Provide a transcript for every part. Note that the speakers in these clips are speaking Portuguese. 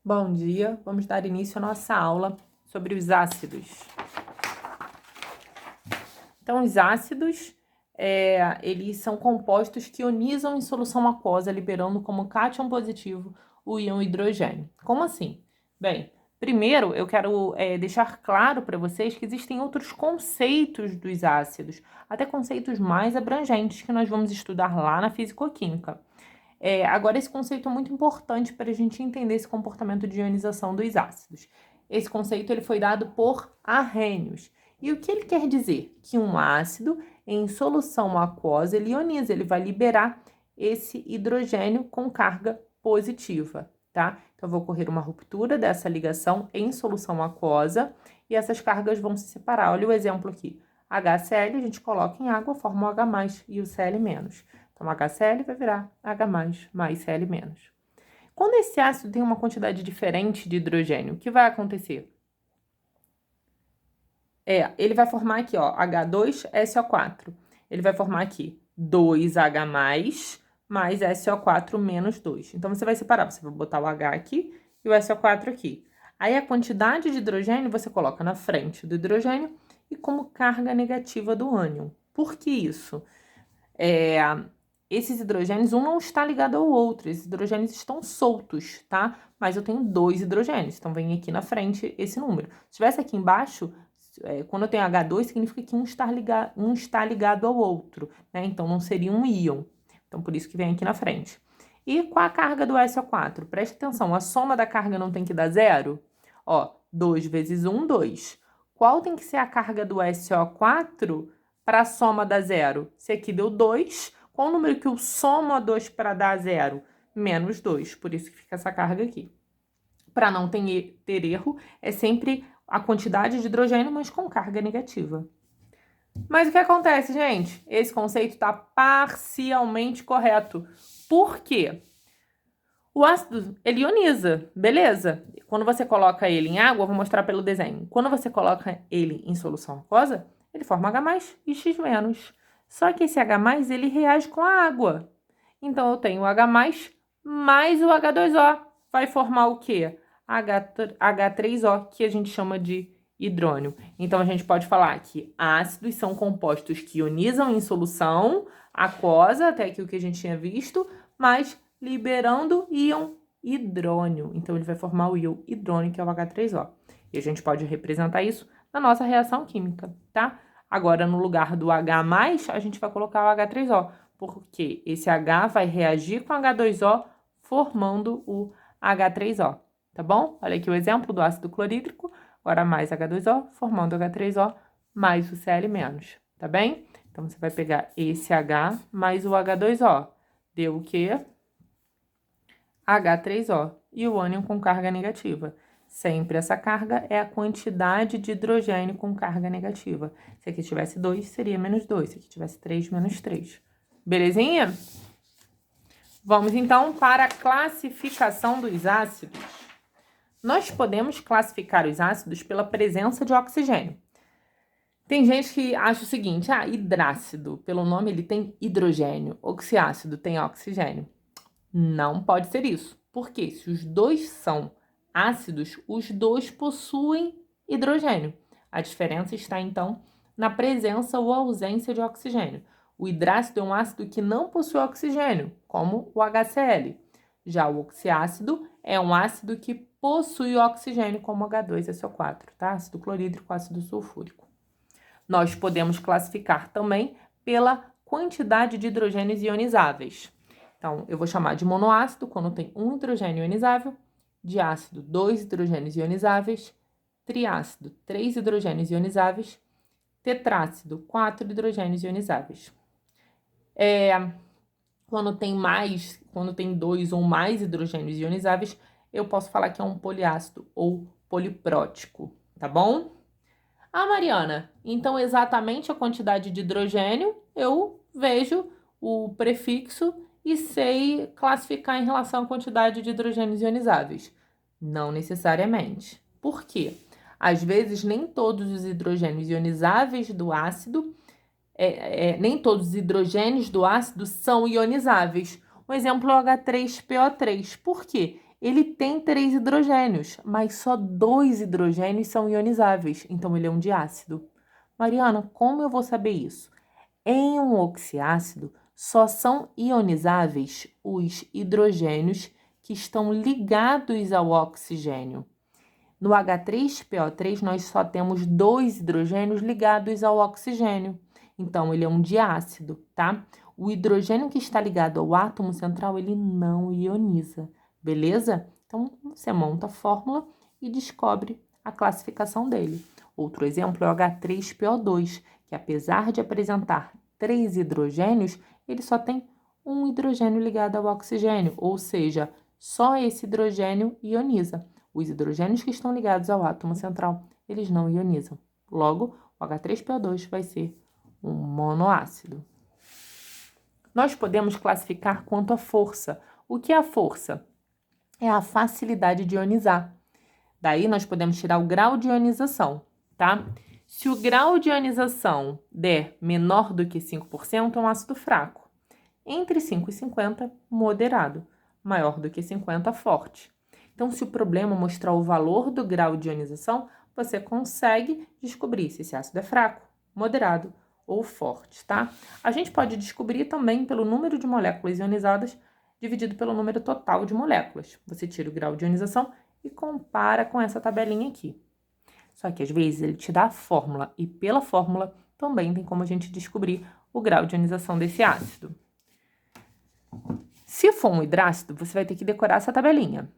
Bom dia, vamos dar início à nossa aula sobre os ácidos. Então, os ácidos, eles são compostos que ionizam em solução aquosa, liberando como cátion positivo o íon hidrogênio. Como assim? Bem, primeiro eu quero deixar claro para vocês que existem outros conceitos dos ácidos, até conceitos mais abrangentes que nós vamos estudar lá na fisicoquímica. Agora, esse conceito é muito importante para a gente entender esse comportamento de ionização dos ácidos. Esse conceito ele foi dado por Arrhenius. E o que ele quer dizer? Que um ácido em solução aquosa, ele ioniza, ele vai liberar esse hidrogênio com carga positiva, tá? Então, vai ocorrer uma ruptura dessa ligação em solução aquosa e essas cargas vão se separar. Olha o exemplo aqui. HCl, a gente coloca em água, forma o H+, e o Cl-. Então, HCl vai virar H+, mais Cl-. Quando esse ácido tem uma quantidade diferente de hidrogênio, o que vai acontecer? Ele vai formar aqui, ó, H2SO4. Ele vai formar aqui 2H+, mais SO4 menos 2. Então, você vai separar, você vai botar o H aqui e o SO4 aqui. Aí, a quantidade de hidrogênio você coloca na frente do hidrogênio e como carga negativa do ânion. Por que isso? Esses hidrogênios, um não está ligado ao outro, esses hidrogênios estão soltos, tá? Mas eu tenho 2 hidrogênios, então vem aqui na frente esse número. Se tivesse aqui embaixo, quando eu tenho H2, significa que um está ligado ao outro, né? Então não seria um íon. Então por isso que vem aqui na frente. E qual a carga do SO4? Preste atenção, a soma da carga não tem que dar zero? Ó, 2 vezes 1, 2. Qual tem que ser a carga do SO4 para a soma dar zero? Se aqui deu 2, qual o número que eu somo a 2 para dar zero? Menos 2, por isso que fica essa carga aqui. Para não ter erro, é sempre a quantidade de hidrogênio, mas com carga negativa. Mas o que acontece, gente? Esse conceito está parcialmente correto. Por quê? O ácido, ele ioniza, beleza? Quando você coloca ele em água, vou mostrar pelo desenho. Quando você coloca ele em solução aquosa, ele forma H+, e X-. Só que esse H+, ele reage com a água. Então, eu tenho o H+, mais o H2O. Vai formar o quê? H3O, que a gente chama de hidrônio. Então, a gente pode falar que ácidos são compostos que ionizam em solução aquosa, até aqui o que a gente tinha visto, mas liberando íon hidrônio. Então, ele vai formar o íon hidrônio, que é o H3O. E a gente pode representar isso na nossa reação química, tá? Agora, no lugar do H+, a gente vai colocar o H3O, porque esse H vai reagir com H2O, formando o H3O, tá bom? Olha aqui o exemplo do ácido clorídrico, agora mais H2O, formando H3O, mais o Cl-, tá bem? Então, você vai pegar esse H mais o H2O. Deu o quê? H3O. E o ânion com carga negativa. Sempre essa carga é a quantidade de hidrogênio com carga negativa. Se aqui tivesse 2, seria menos 2. Se aqui tivesse 3, menos 3. Belezinha? Vamos, então, para a classificação dos ácidos. Nós podemos classificar os ácidos pela presença de oxigênio. Tem gente que acha o seguinte, hidrácido, pelo nome ele tem hidrogênio, oxiácido tem oxigênio. Não pode ser isso, porque se os dois são ácidos, os dois possuem hidrogênio. A diferença está, então, na presença ou ausência de oxigênio. O hidrácido é um ácido que não possui oxigênio, como o HCl. Já o oxiácido é um ácido que possui oxigênio, como o H2SO4, tá? Ácido clorídrico, ácido sulfúrico. Nós podemos classificar também pela quantidade de hidrogênios ionizáveis. Então, eu vou chamar de monoácido quando tem um hidrogênio ionizável, diácido, 2 hidrogênios ionizáveis, triácido, 3 hidrogênios ionizáveis, tetrácido, 4 hidrogênios ionizáveis. Quando tem 2 ou mais hidrogênios ionizáveis, eu posso falar que é um poliácido ou poliprótico, tá bom? Mariana, então exatamente a quantidade de hidrogênio, eu vejo o prefixo e sei classificar em relação à quantidade de hidrogênios ionizáveis. Não necessariamente. Por quê? Às vezes, nem todos os hidrogênios ionizáveis do ácido, nem todos os hidrogênios do ácido são ionizáveis. Um exemplo é o H3PO3. Por quê? Ele tem 3 hidrogênios, mas só 2 hidrogênios são ionizáveis, então ele é um diácido. Mariana, como eu vou saber isso? Em um oxiácido, só são ionizáveis os hidrogênios que estão ligados ao oxigênio. No H3PO3, nós só temos 2 hidrogênios ligados ao oxigênio. Então, ele é um diácido, tá? O hidrogênio que está ligado ao átomo central, ele não ioniza, beleza? Então, você monta a fórmula e descobre a classificação dele. Outro exemplo é o H3PO2, que apesar de apresentar 3 hidrogênios, ele só tem um hidrogênio ligado ao oxigênio, ou seja, só esse hidrogênio ioniza. Os hidrogênios que estão ligados ao átomo central, eles não ionizam. Logo, o H3PO2 vai ser um monoácido. Nós podemos classificar quanto à força. O que é a força? É a facilidade de ionizar. Daí, nós podemos tirar o grau de ionização, tá? Se o grau de ionização der menor do que 5%, é um ácido fraco. Entre 5 e 50, moderado. Maior do que 50, forte. Então, se o problema mostrar o valor do grau de ionização, você consegue descobrir se esse ácido é fraco, moderado ou forte, tá? A gente pode descobrir também pelo número de moléculas ionizadas dividido pelo número total de moléculas. Você tira o grau de ionização e compara com essa tabelinha aqui. Só que às vezes ele te dá a fórmula e pela fórmula também tem como a gente descobrir o grau de ionização desse ácido. Se for um hidrácido, você vai ter que decorar essa tabelinha.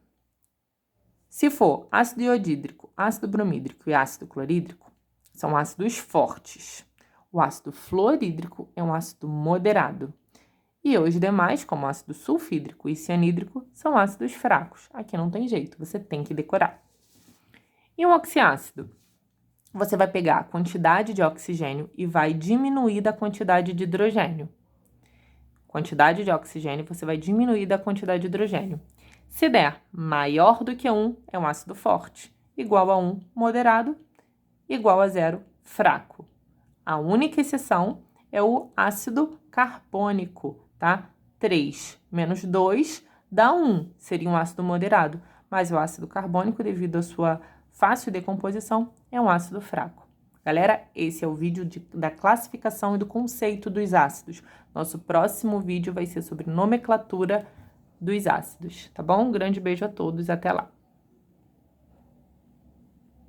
Se for ácido iodídrico, ácido bromídrico e ácido clorídrico, são ácidos fortes. O ácido fluorídrico é um ácido moderado. E os demais, como ácido sulfídrico e cianídrico, são ácidos fracos. Aqui não tem jeito, você tem que decorar. E um oxiácido? Você vai pegar a quantidade de oxigênio e vai diminuir da quantidade de hidrogênio. Quantidade de oxigênio, você vai diminuir da quantidade de hidrogênio. Se der maior do que 1, é um ácido forte. Igual a 1, moderado. Igual a 0, fraco. A única exceção é o ácido carbônico, tá? 3 menos 2 dá 1, seria um ácido moderado. Mas o ácido carbônico, devido à sua fácil decomposição, é um ácido fraco. Galera, esse é o vídeo da classificação e do conceito dos ácidos. Nosso próximo vídeo vai ser sobre nomenclatura dos ácidos, tá bom? Um grande beijo a todos, até lá!